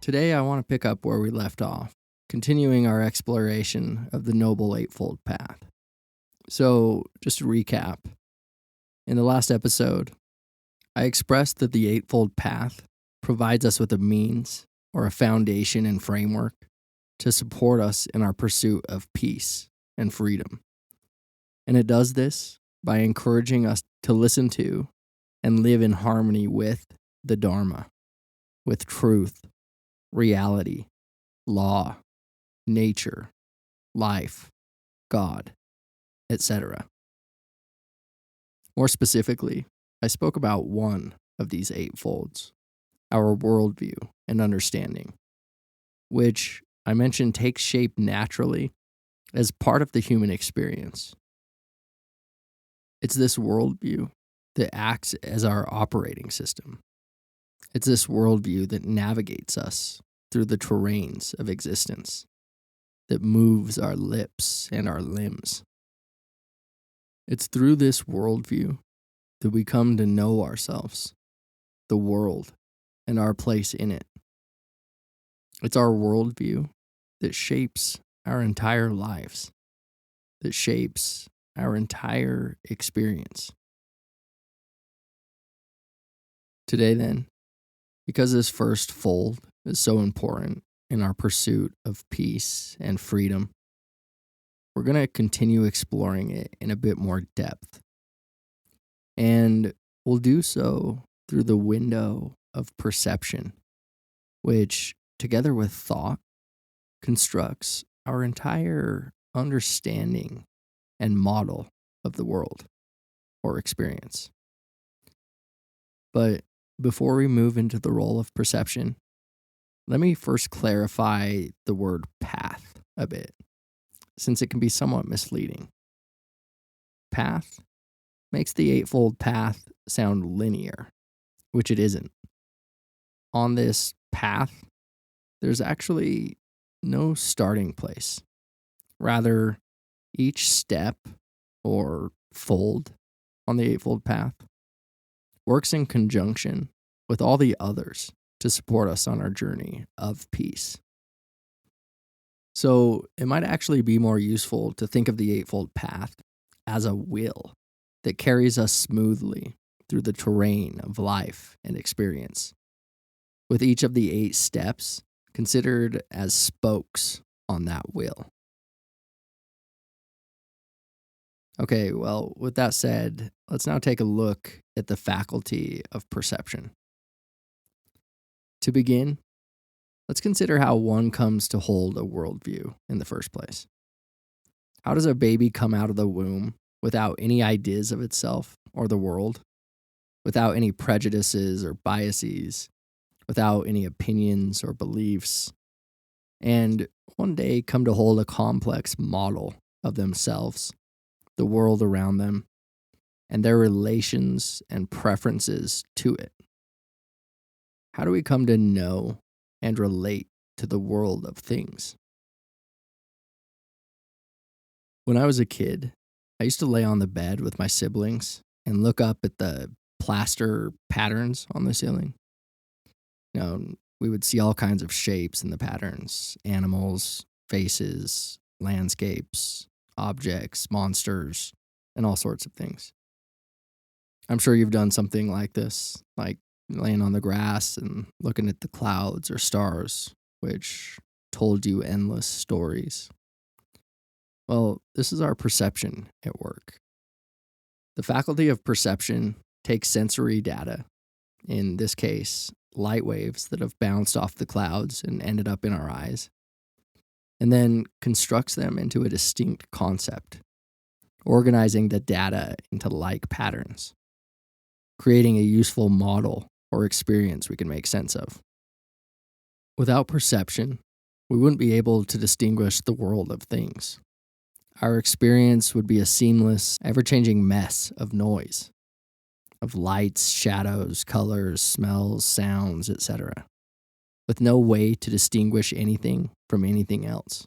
Today, I want to pick up where we left off, continuing our exploration of the Noble Eightfold Path. So, just to recap, in the last episode, I expressed that the Eightfold Path provides us with a means or a foundation and framework to support us in our pursuit of peace and freedom. And it does this by encouraging us to listen to and live in harmony with the Dharma, with truth, reality, law, nature, life, God, etc. More specifically, I spoke about one of these eightfolds, our worldview and understanding, which I mentioned takes shape naturally as part of the human experience. It's this worldview that acts as our operating system. It's this worldview that navigates us through the terrains of existence, that moves our lips and our limbs. It's through this worldview that we come to know ourselves, the world, and our place in it. It's our worldview that shapes our entire lives, that shapes our entire experience. Today, then, because this first fold is so important in our pursuit of peace and freedom, we're going to continue exploring it in a bit more depth. And we'll do so through the window of perception, which, together with thought, constructs our entire understanding and model of the world or experience. But before we move into the role of perception, let me first clarify the word path a bit, since it can be somewhat misleading. Path makes the Eightfold Path sound linear, which it isn't. On this path, there's actually no starting place. Rather, each step or fold on the Eightfold Path works in conjunction with all the others to support us on our journey of peace. So it might actually be more useful to think of the Eightfold Path as a wheel that carries us smoothly through the terrain of life and experience, with each of the 8 steps considered as spokes on that wheel. Okay, well, with that said, let's now take a look at the faculty of perception. To begin, let's consider how one comes to hold a worldview in the first place. How does a baby come out of the womb without any ideas of itself or the world, without any prejudices or biases, without any opinions or beliefs, and one day come to hold a complex model of themselves, the world around them, and their relations and preferences to it? How do we come to know and relate to the world of things? When I was a kid, I used to lay on the bed with my siblings and look up at the plaster patterns on the ceiling. We would see all kinds of shapes in the patterns: animals, faces, landscapes, objects, monsters, and all sorts of things. I'm sure you've done something like this, like laying on the grass and looking at the clouds or stars, which told you endless stories. Well, this is our perception at work. The faculty of perception takes sensory data, in this case, light waves that have bounced off the clouds and ended up in our eyes, and then constructs them into a distinct concept, organizing the data into like patterns, creating a useful model or experience we can make sense of. Without perception, we wouldn't be able to distinguish the world of things. Our experience would be a seamless, ever-changing mess of noise, of lights, shadows, colors, smells, sounds, etc., with no way to distinguish anything from anything else.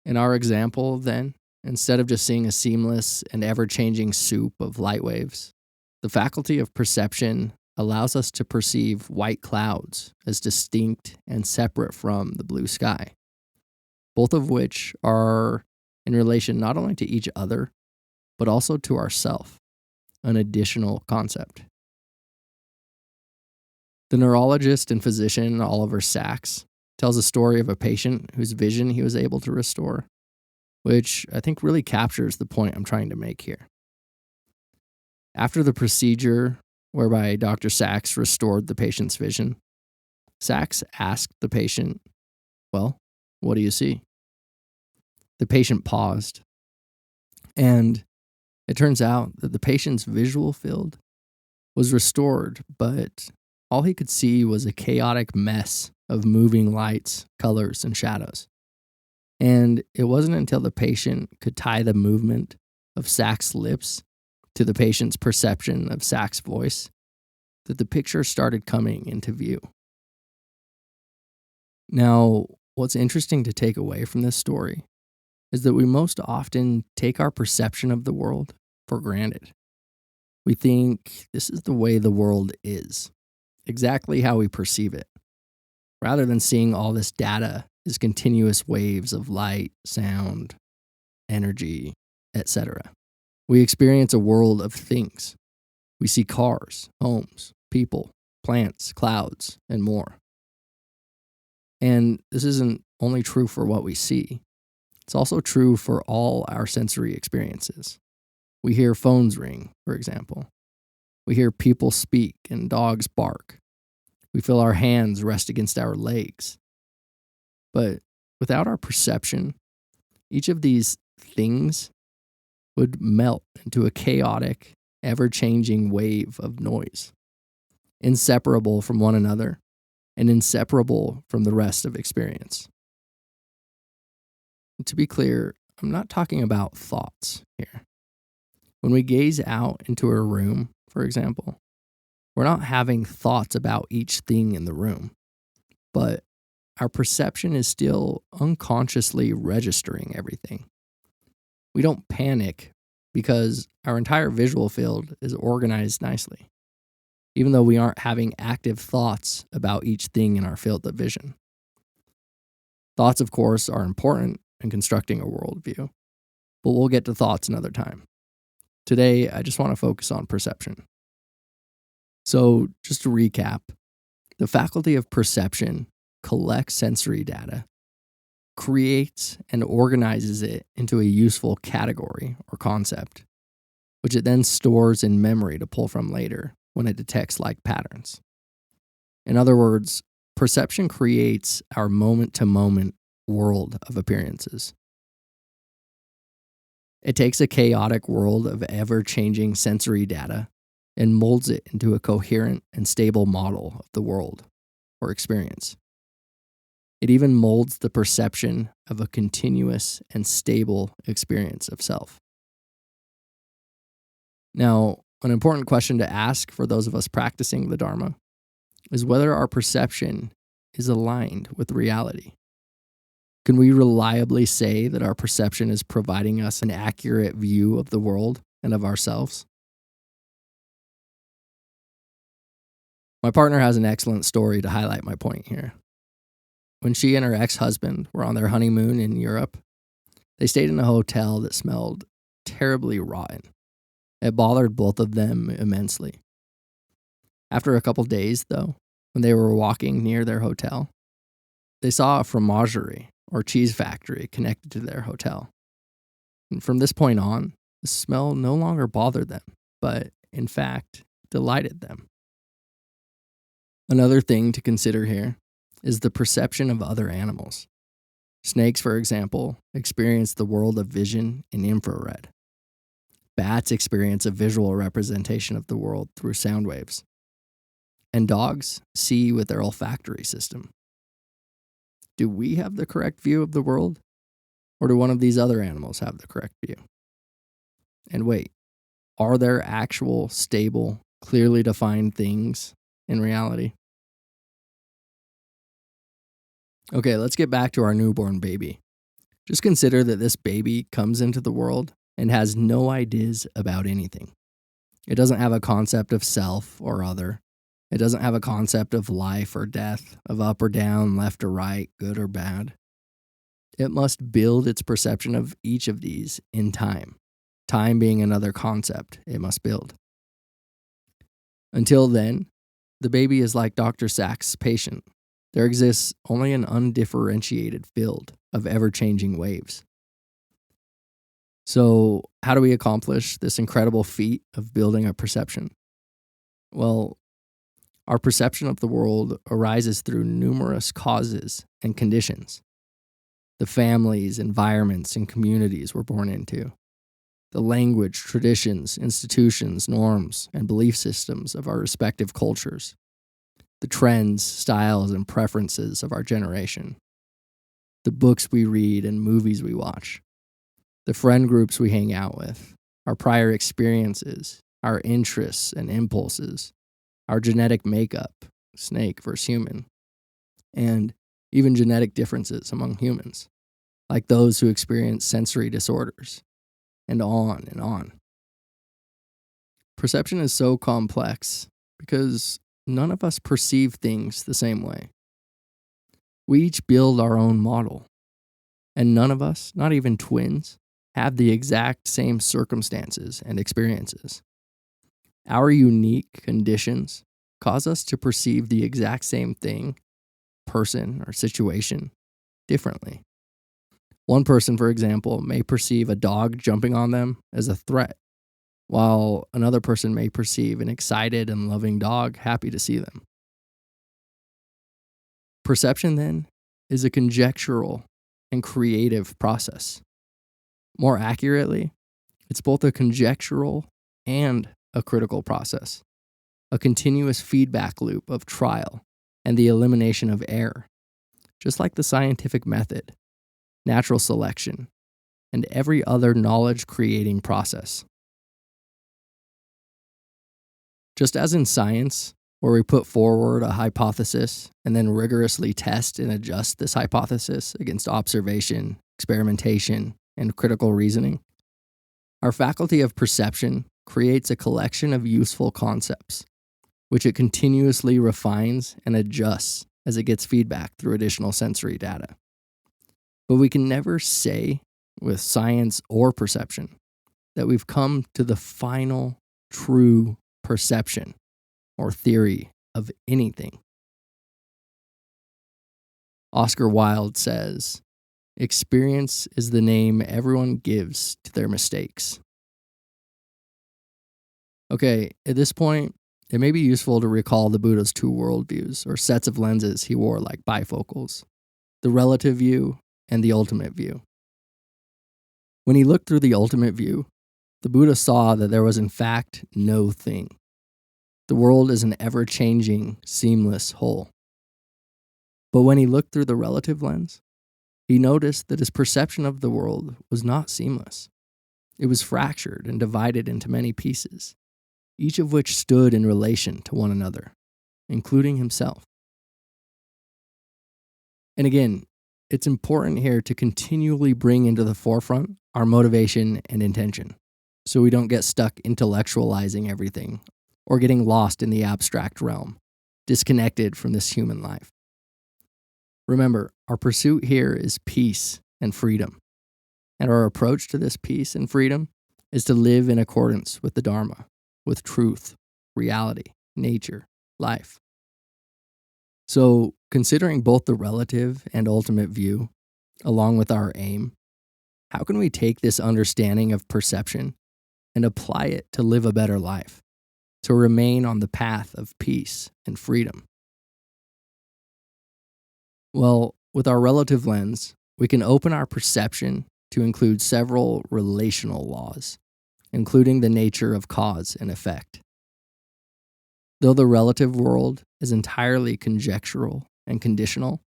In our example, then, instead of just seeing a seamless and ever-changing soup of light waves, the faculty of perception allows us to perceive white clouds as distinct and separate from the blue sky, both of which are in relation not only to each other, but also to ourself, an additional concept. The neurologist and physician Oliver Sacks tells a story of a patient whose vision he was able to restore, which I think really captures the point I'm trying to make here. After the procedure whereby Dr. Sacks restored the patient's vision, Sacks asked the patient, "Well, what do you see?" The patient paused, and it turns out that the patient's visual field was restored, but all he could see was a chaotic mess of moving lights, colors, and shadows. And it wasn't until the patient could tie the movement of Sacks' lips to the patient's perception of Sacks' voice that the picture started coming into view. Now, what's interesting to take away from this story is that we most often take our perception of the world for granted. We think this is the way the world is, exactly how we perceive it, rather than seeing all this data as continuous waves of light, sound, energy, etc. We experience a world of things. We see cars, homes, people, plants, clouds, and more. And this isn't only true for what we see. It's also true for all our sensory experiences. We hear phones ring, for example. We hear people speak and dogs bark. We feel our hands rest against our legs. But without our perception, each of these things would melt into a chaotic, ever-changing wave of noise, inseparable from one another and inseparable from the rest of experience. And to be clear, I'm not talking about thoughts here. When we gaze out into a room, for example, we're not having thoughts about each thing in the room, but our perception is still unconsciously registering everything. We don't panic because our entire visual field is organized nicely, even though we aren't having active thoughts about each thing in our field of vision. Thoughts, of course, are important in constructing a worldview, but we'll get to thoughts another time. Today, I just want to focus on perception. So, just to recap, the faculty of perception collects sensory data, creates and organizes it into a useful category or concept, which it then stores in memory to pull from later when it detects like patterns. In other words, perception creates our moment-to-moment world of appearances. It takes a chaotic world of ever-changing sensory data and molds it into a coherent and stable model of the world or experience. It even molds the perception of a continuous and stable experience of self. Now, an important question to ask for those of us practicing the Dharma is whether our perception is aligned with reality. Can we reliably say that our perception is providing us an accurate view of the world and of ourselves? My partner has an excellent story to highlight my point here. When she and her ex-husband were on their honeymoon in Europe, they stayed in a hotel that smelled terribly rotten. It bothered both of them immensely. After a couple days, though, when they were walking near their hotel, they saw a fromagerie or cheese factory connected to their hotel. And from this point on, the smell no longer bothered them, but in fact, delighted them. Another thing to consider here is the perception of other animals. Snakes, for example, experience the world of vision in infrared. Bats experience a visual representation of the world through sound waves. And dogs see with their olfactory system. Do we have the correct view of the world? Or do one of these other animals have the correct view? And wait, are there actual, stable, clearly defined things in reality? Okay, let's get back to our newborn baby. Just consider that this baby comes into the world and has no ideas about anything. It doesn't have a concept of self or other. It doesn't have a concept of life or death, of up or down, left or right, good or bad. It must build its perception of each of these in time, time being another concept it must build. Until then, the baby is like Dr. Sachs' patient. There exists only an undifferentiated field of ever-changing waves. So, how do we accomplish this incredible feat of building a perception? Well, our perception of the world arises through numerous causes and conditions. The families, environments, and communities we're born into. The language, traditions, institutions, norms, and belief systems of our respective cultures. The trends, styles, and preferences of our generation. The books we read and movies we watch. The friend groups we hang out with. Our prior experiences, our interests and impulses. Our genetic makeup, snake versus human. And even genetic differences among humans, like those who experience sensory disorders, and on and on. Perception is so complex because none of us perceive things the same way. We each build our own model, and none of us, not even twins, have the exact same circumstances and experiences. Our unique conditions cause us to perceive the exact same thing, person, or situation differently. One person, for example, may perceive a dog jumping on them as a threat, while another person may perceive an excited and loving dog happy to see them. Perception, then, is a conjectural and creative process. More accurately, it's both a conjectural and a critical process, a continuous feedback loop of trial and the elimination of error, just like the scientific method, natural selection, and every other knowledge-creating process. Just as in science, where we put forward a hypothesis and then rigorously test and adjust this hypothesis against observation, experimentation, and critical reasoning, our faculty of perception creates a collection of useful concepts, which it continuously refines and adjusts as it gets feedback through additional sensory data. But we can never say, with science or perception, that we've come to the final, true perception or theory of anything. Oscar Wilde says, "Experience is the name everyone gives to their mistakes." Okay, at this point, it may be useful to recall the Buddha's two worldviews, or sets of lenses he wore like bifocals, the relative view and the ultimate view. When he looked through the ultimate view, the Buddha saw that there was in fact no thing. The world is an ever-changing, seamless whole. But when he looked through the relative lens, he noticed that his perception of the world was not seamless. It was fractured and divided into many pieces, each of which stood in relation to one another, including himself. And again, it's important here to continually bring into the forefront our motivation and intention, so we don't get stuck intellectualizing everything or getting lost in the abstract realm, disconnected from this human life. Remember, our pursuit here is peace and freedom, and our approach to this peace and freedom is to live in accordance with the Dharma, with truth, reality, nature, life. So, considering both the relative and ultimate view, along with our aim, how can we take this understanding of perception and apply it to live a better life, to remain on the path of peace and freedom? Well, with our relative lens, we can open our perception to include several relational laws, including the nature of cause and effect. Though the relative world is entirely conjectural and conditional,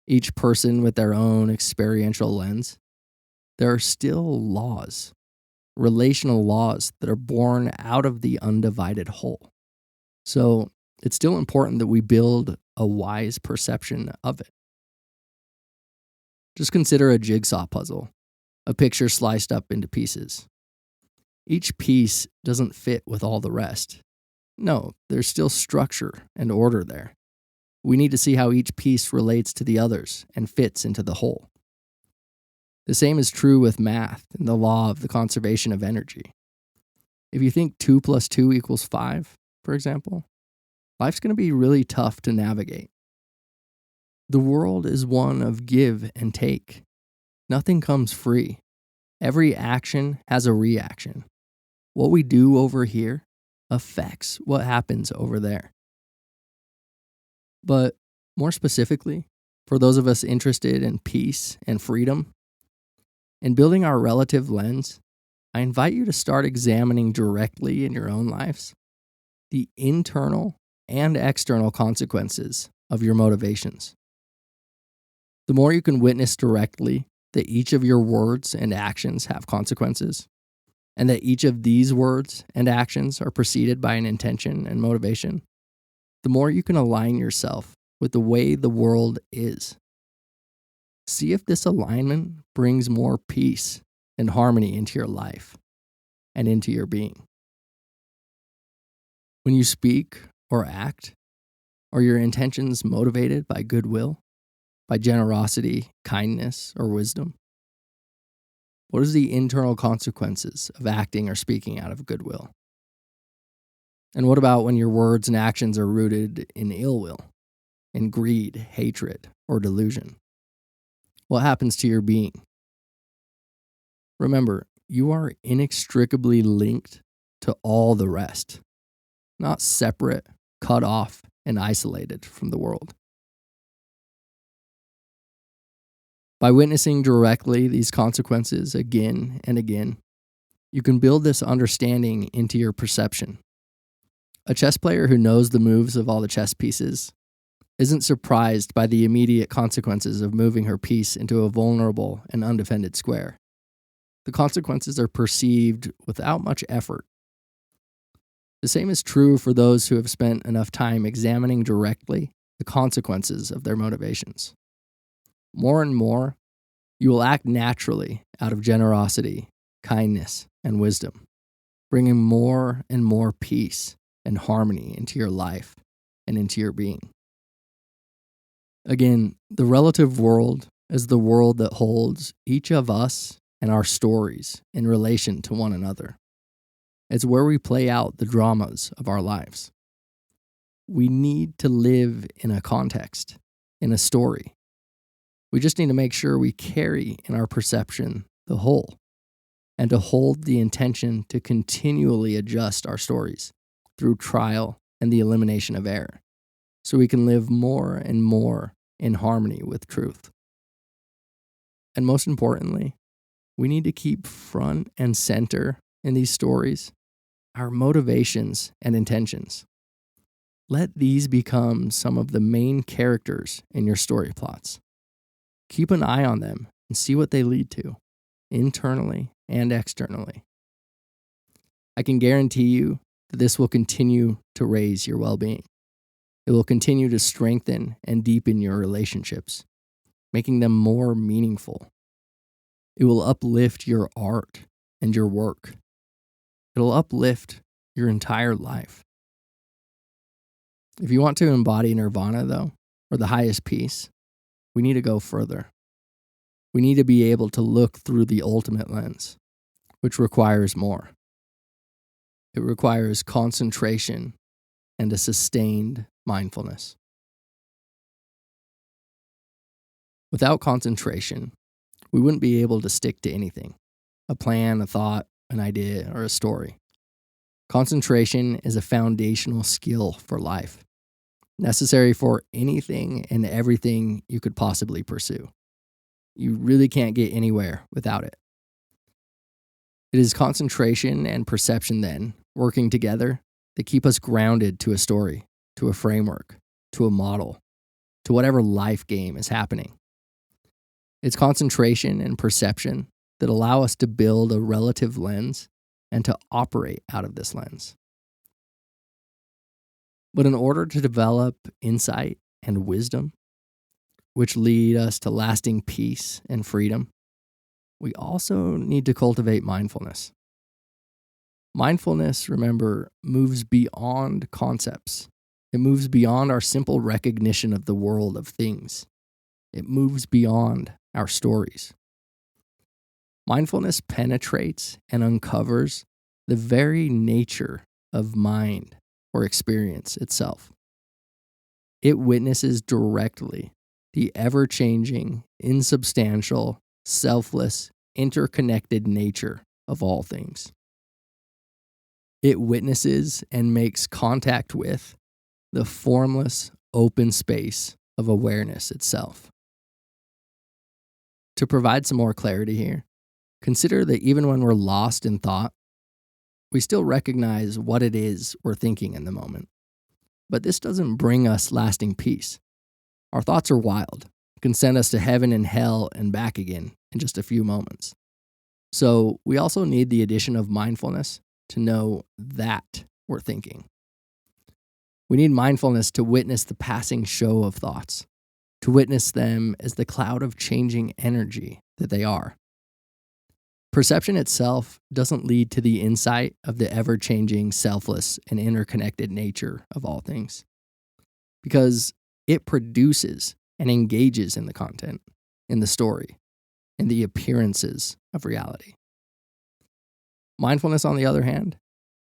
each person with their own experiential lens, there are still laws, relational laws that are born out of the undivided whole. So it's still important that we build a wise perception of it. Just consider a jigsaw puzzle, a picture sliced up into pieces. Each piece doesn't fit with all the rest, No, there's still structure and order there. We need to see how each piece relates to the others and fits into the whole. The same is true with math and the law of the conservation of energy. If you think 2 plus 2 equals 5, for example, life's going to be really tough to navigate. The world is one of give and take. Nothing comes free. Every action has a reaction. What we do over here affects what happens over there. But more specifically, for those of us interested in peace and freedom, in building our relative lens, I invite you to start examining directly in your own lives the internal and external consequences of your motivations. The more you can witness directly that each of your words and actions have consequences, and that each of these words and actions are preceded by an intention and motivation, the more you can align yourself with the way the world is. See if this alignment brings more peace and harmony into your life and into your being. When you speak or act, are your intentions motivated by goodwill, by generosity, kindness, or wisdom? What is the internal consequences of acting or speaking out of goodwill? And what about when your words and actions are rooted in ill will, in greed, hatred, or delusion? What happens to your being? Remember, you are inextricably linked to all the rest, not separate, cut off, and isolated from the world. By witnessing directly these consequences again and again, you can build this understanding into your perception. A chess player who knows the moves of all the chess pieces isn't surprised by the immediate consequences of moving her piece into a vulnerable and undefended square. The consequences are perceived without much effort. The same is true for those who have spent enough time examining directly the consequences of their motivations. More and more, you will act naturally out of generosity, kindness, and wisdom, bringing more and more peace and harmony into your life and into your being. Again, the relative world is the world that holds each of us and our stories in relation to one another. It's where we play out the dramas of our lives. We need to live in a context, in a story. We just need to make sure we carry in our perception the whole, and to hold the intention to continually adjust our stories through trial and the elimination of error, so we can live more and more in harmony with truth. And most importantly, we need to keep front and center in these stories our motivations and intentions. Let these become some of the main characters in your story plots. Keep an eye on them and see what they lead to, internally and externally. I can guarantee you that this will continue to raise your well-being. It will continue to strengthen and deepen your relationships, making them more meaningful. It will uplift your art and your work. It'll uplift your entire life. If you want to embody nirvana, though, or the highest peace, we need to go further. We need to be able to look through the ultimate lens, which requires more. It requires concentration and a sustained mindfulness. Without concentration, we wouldn't be able to stick to anything, a plan, a thought, an idea, or a story. Concentration is a foundational skill for life, necessary for anything and everything you could possibly pursue. You really can't get anywhere without it. It is concentration and perception, then, working together, that keep us grounded to a story, to a framework, to a model, to whatever life game is happening. It's concentration and perception that allow us to build a relative lens and to operate out of this lens. But in order to develop insight and wisdom, which lead us to lasting peace and freedom, we also need to cultivate mindfulness. Mindfulness, remember, moves beyond concepts. It moves beyond our simple recognition of the world of things. It moves beyond our stories. Mindfulness penetrates and uncovers the very nature of mind or experience itself. It witnesses directly the ever-changing, insubstantial, selfless, interconnected nature of all things. It witnesses and makes contact with the formless, open space of awareness itself. To provide some more clarity here, consider that even when we're lost in thought, we still recognize what it is we're thinking in the moment. But this doesn't bring us lasting peace. Our thoughts are wild. It can send us to heaven and hell and back again in just a few moments. So we also need the addition of mindfulness to know that we're thinking. We need mindfulness to witness the passing show of thoughts, to witness them as the cloud of changing energy that they are. Perception itself doesn't lead to the insight of the ever-changing, selfless, and interconnected nature of all things, because it produces and engages in the content, in the story, in the appearances of reality. Mindfulness, on the other hand,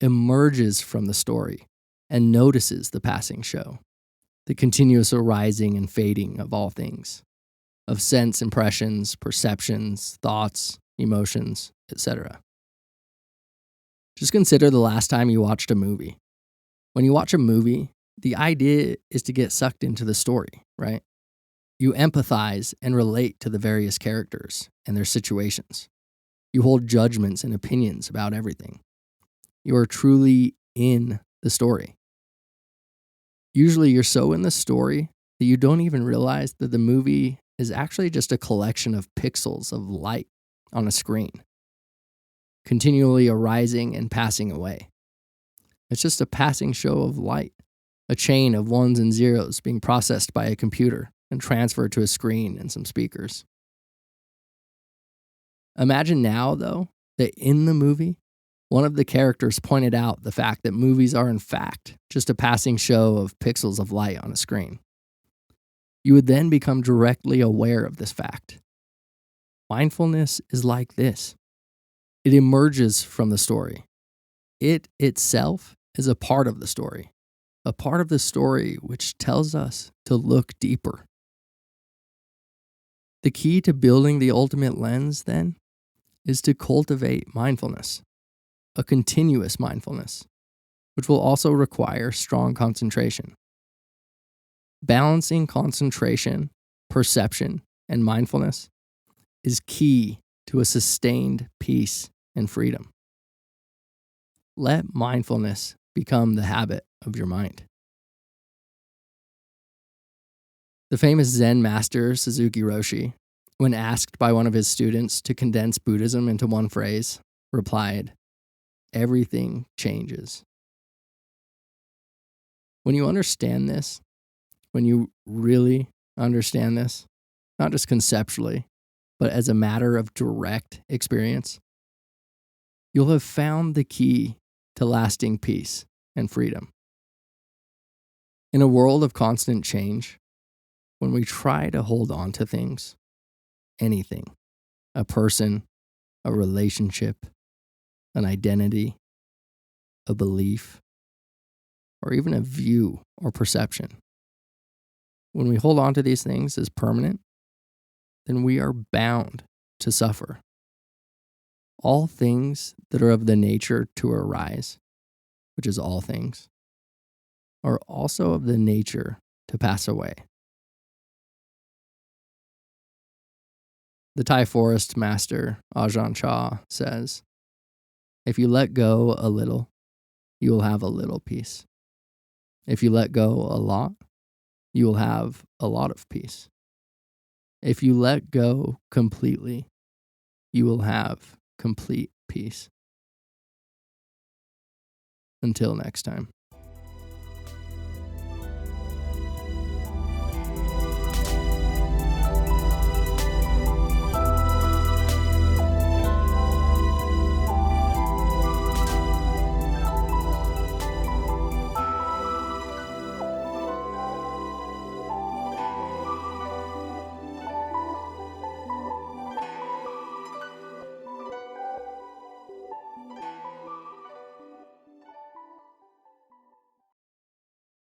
emerges from the story and notices the passing show, the continuous arising and fading of all things, of sense impressions, perceptions, thoughts, emotions, etc. Just consider the last time you watched a movie. When you watch a movie, the idea is to get sucked into the story, right? You empathize and relate to the various characters and their situations. You hold judgments and opinions about everything. You are truly in the story. Usually you're so in the story that you don't even realize that the movie is actually just a collection of pixels of light on a screen, continually arising and passing away. It's just a passing show of light, a chain of ones and zeros being processed by a computer and transferred to a screen and some speakers. Imagine now, though, that in the movie, one of the characters pointed out the fact that movies are in fact just a passing show of pixels of light on a screen. You would then become directly aware of this fact. Mindfulness is like this. It emerges from the story. It itself is a part of the story which tells us to look deeper. The key to building the ultimate lens, then, is to cultivate mindfulness, a continuous mindfulness, which will also require strong concentration. Balancing concentration, perception, and mindfulness is key to a sustained peace and freedom. Let mindfulness become the habit of your mind. The famous Zen master Suzuki Roshi, when asked by one of his students to condense Buddhism into one phrase, replied, "Everything changes." When you understand this, when you really understand this, not just conceptually, but as a matter of direct experience, you'll have found the key to lasting peace and freedom. In a world of constant change, when we try to hold on to things, anything, a person, a relationship, an identity, a belief, or even a view or perception, when we hold on to these things as permanent, then we are bound to suffer. All things that are of the nature to arise, which is all things, are also of the nature to pass away. The Thai forest master, Ajahn Chah, says, "If you let go a little, you will have a little peace. If you let go a lot, you will have a lot of peace. If you let go completely, you will have complete peace." Until next time.